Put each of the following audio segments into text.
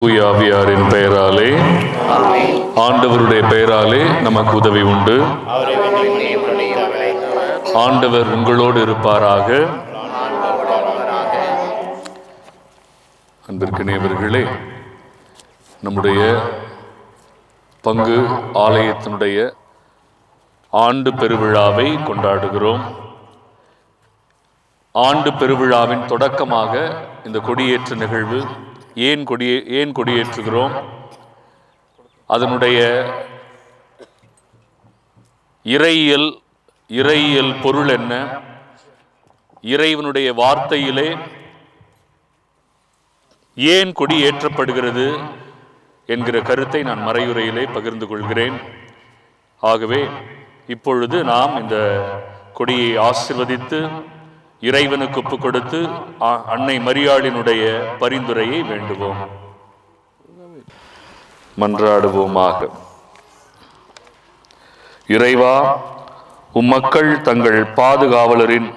தூயாவியாரின் பெயராலே ஆண்டவருடைய பெயராலே நமக்கு உதவி உண்டு. ஆண்டவர் உங்களோடு இருப்பாராக. அன்பிற்கினியவர்களே, நம்முடைய பங்கு ஆலயத்தினுடைய ஆண்டு பெருவிழாவை கொண்டாடுகிறோம். ஆண்டு பெருவிழாவின் தொடக்கமாக இந்த கொடியேற்று நிகழ்வு. ஏன் கொடியேற்றுகிறோம்? அதனுடைய இறையியல் பொருள் என்ன? இறைவனுடைய வார்த்தையிலே ஏன் கொடி ஏற்றப்படுகிறது என்கிற கருத்தை நான் மறையுரையிலே பகிர்ந்து கொள்கிறேன். ஆகவே இப்பொழுது நாம் இந்த கொடியை ஆசீர்வதித்து இறைவனுக்கு ஒப்பு கொடுத்து அன்னை மரியாளினுடைய பரிந்துரையை வேண்டுவோம். மன்றாடுவோமாக. இறைவா, உம்மக்கள் தங்கள் பாதுகாவலரின்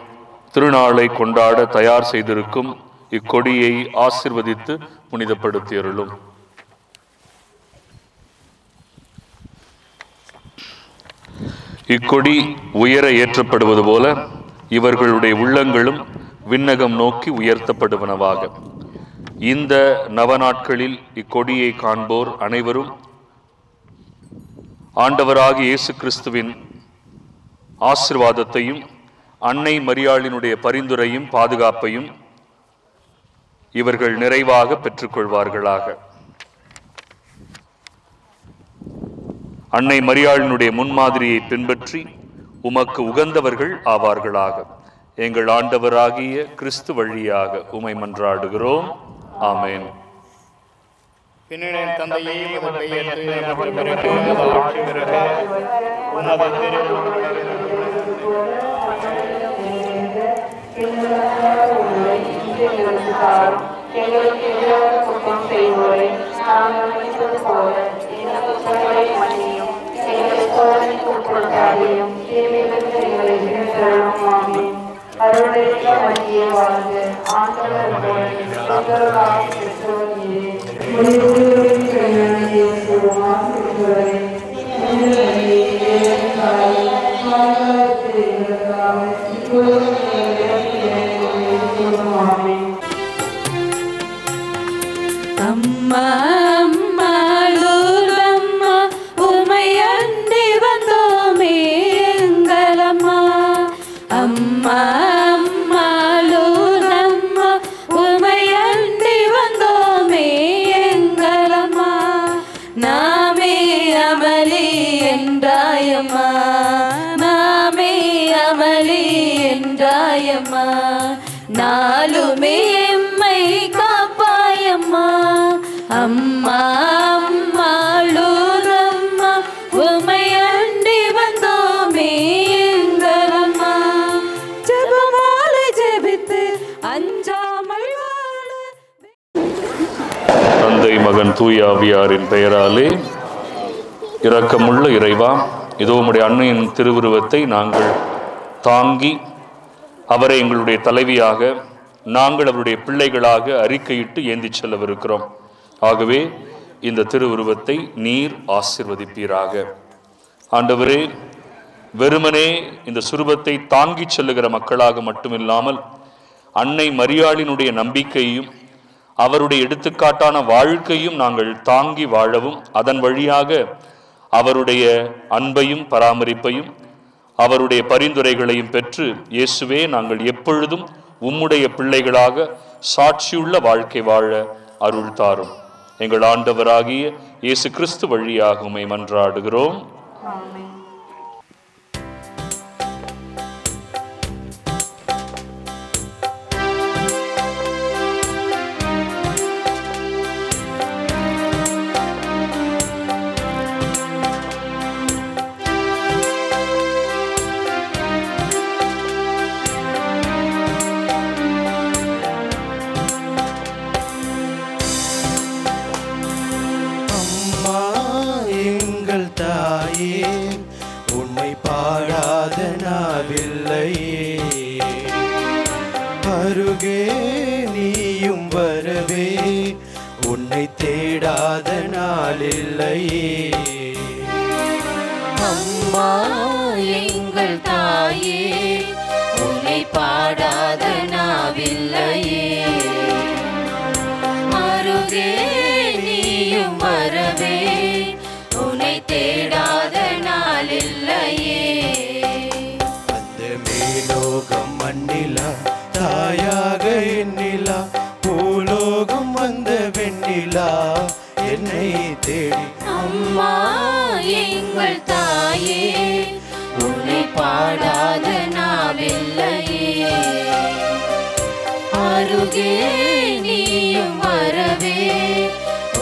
திருநாளை கொண்டாட தயார் செய்திருக்கும் இக்கொடியை ஆசீர்வதித்து புனிதப்படுத்தியருளும். இக்கொடி உயர ஏற்றப்படுவது போல இவர்களுடைய உள்ளங்களும் விண்ணகம் நோக்கி உயர்த்தப்படுவனவாக. இந்த நவநாட்களில் இக்கொடியை காண்போர் அனைவரும் ஆண்டவராகிய இயேசு கிறிஸ்துவின் ஆசீர்வாதத்தையும் அன்னை மரியாளினுடைய பரிந்துரையும் பாதுகாப்பையும் இவர்கள் நிறைவாக பெற்றுக்கொள்வார்களாக. அன்னை மரியாளினுடைய முன்மாதிரியை பின்பற்றி உமக்கு உகந்தவர்கள் ஆவார்களாக. எங்கள் ஆண்டவராகிய கிறிஸ்து வழியாக உமை மன்றாடுகிறோம். ஆமென். அம்மா அம்மா லூர்தம்மா உமை அண்டி வந்தோமே எங்களம்மா. அம்மா அம்மா லூர்தம்மா உமை அண்டி வந்தோமே எங்களம்மா. நாமே அமளி என்றாயம்மா, நாமே அமளி என்றாயம்மா. நாளுமே எம்மை காப்பாயம்மா. அம்மா அம்மா லூரம்மா உமை அண்டி வந்தோமே எங்களம்மா. ஜெபமாலை ஜெபித்து அஞ்சாமல் வாழ. தந்தை மகன் தூயாவியாரின் பெயராலே. இரக்கமுள்ள இறைவா, இதோ உம்முடைய அன்னையின் திருவுருவத்தை நாங்கள் தாங்கி அவரை எங்களுடைய தலைவியாக, நாங்கள் அவருடைய பிள்ளைகளாக அறிக்கையிட்டு ஏந்தி செல்லவிருக்கிறோம். ஆகவே இந்த திருவுருவத்தை நீர் ஆசீர்வதிப்பீராக. ஆண்டவரே, வெறுமனே இந்த சுரூபத்தை தாங்கி செல்லுகிற மக்களாக மட்டுமில்லாமல் அன்னை மரியாளினுடைய நம்பிக்கையும் அவருடைய எடுத்துக்காட்டான வாழ்க்கையும் நாங்கள் தாங்கி வாழவும், அதன் வழியாக அவருடைய அன்பையும் பராமரிப்பையும் அவருடைய பரிந்துரைகளையும் பெற்று இயேசுவே நாங்கள் எப்பொழுதும் உம்முடைய பிள்ளைகளாக சாட்சியுள்ள வாழ்க்கை வாழ அருள் தாரும். எங்கள் ஆண்டவராகிய இயேசு கிறிஸ்து வழியாக உம்மை மன்றாடுகிறோம். உன்னை பாடாத நாவில்லையே, அருகே நீயும் வரவே உன்னை தேட தேடாத நாளில்லையே. அம்மா எங்கள் தாயே, உன்னை பாடாத நாவில்லையே. அருகே நீயும் வரவே, உன்னை தேடாத நாளில்லையே. அந்த மேலோகம் மண்ணிலா தாயாக எண்ணிலா, பூலோகம் வந்த வெண்ணிலா என்னை தேடி. அம்மா எங்கள் தாயே, உன்னை பாடாத நாவில்லையே. அருகே நீயும் வரவே,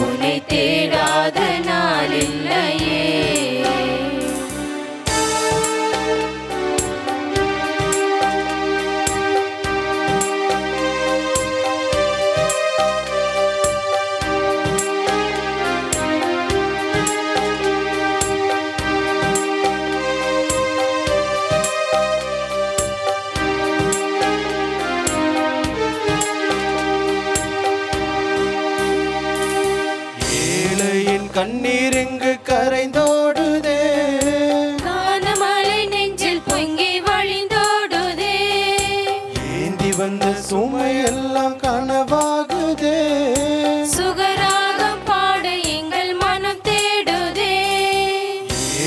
உன்னை தேடாத நாளில்லையே. கண்ணீர் எங்கு கரைந்தோடுதே, கானமழை நெஞ்சில் பொங்கி வழிந்தோடுதே. ஏந்தி வந்த சுமையெல்லாம் கனவாகுதே, சுகராகம் பாட எங்கள் மனம் தேடுதே.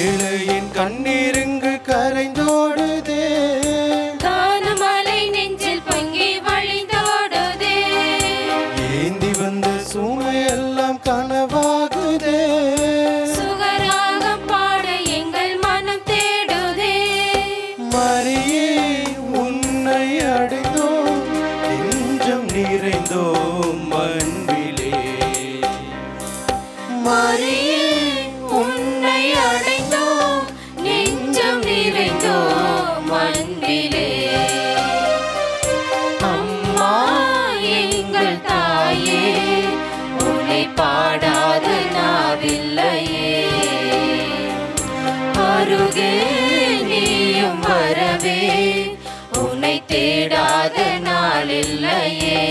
ஏழையின் கண்ணீர் எங்கு கரைந்தோடுதே, கானமழை நெஞ்சில் பொங்கி வழிந்தோடுதே. ஏந்தி வந்த சுமையெல்லாம் கனவாகுதே, சுகராகம் பாட எங்கள் மனம் தேடுதே. மரியே உன்னை அடைந்தோம், நெஞ்சம் நிறைந்தோம் அன்பிலே. மரியே உன்னை அடைந்தோம், நெஞ்சம் நிறைந்தோம் அன்பிலே. அம்மா எங்கள் தாயே, உன்னை பாடாத நாவில்லையே. அருகே நீயும் வரவே, உன்னை தேடாத நாளில்லையே.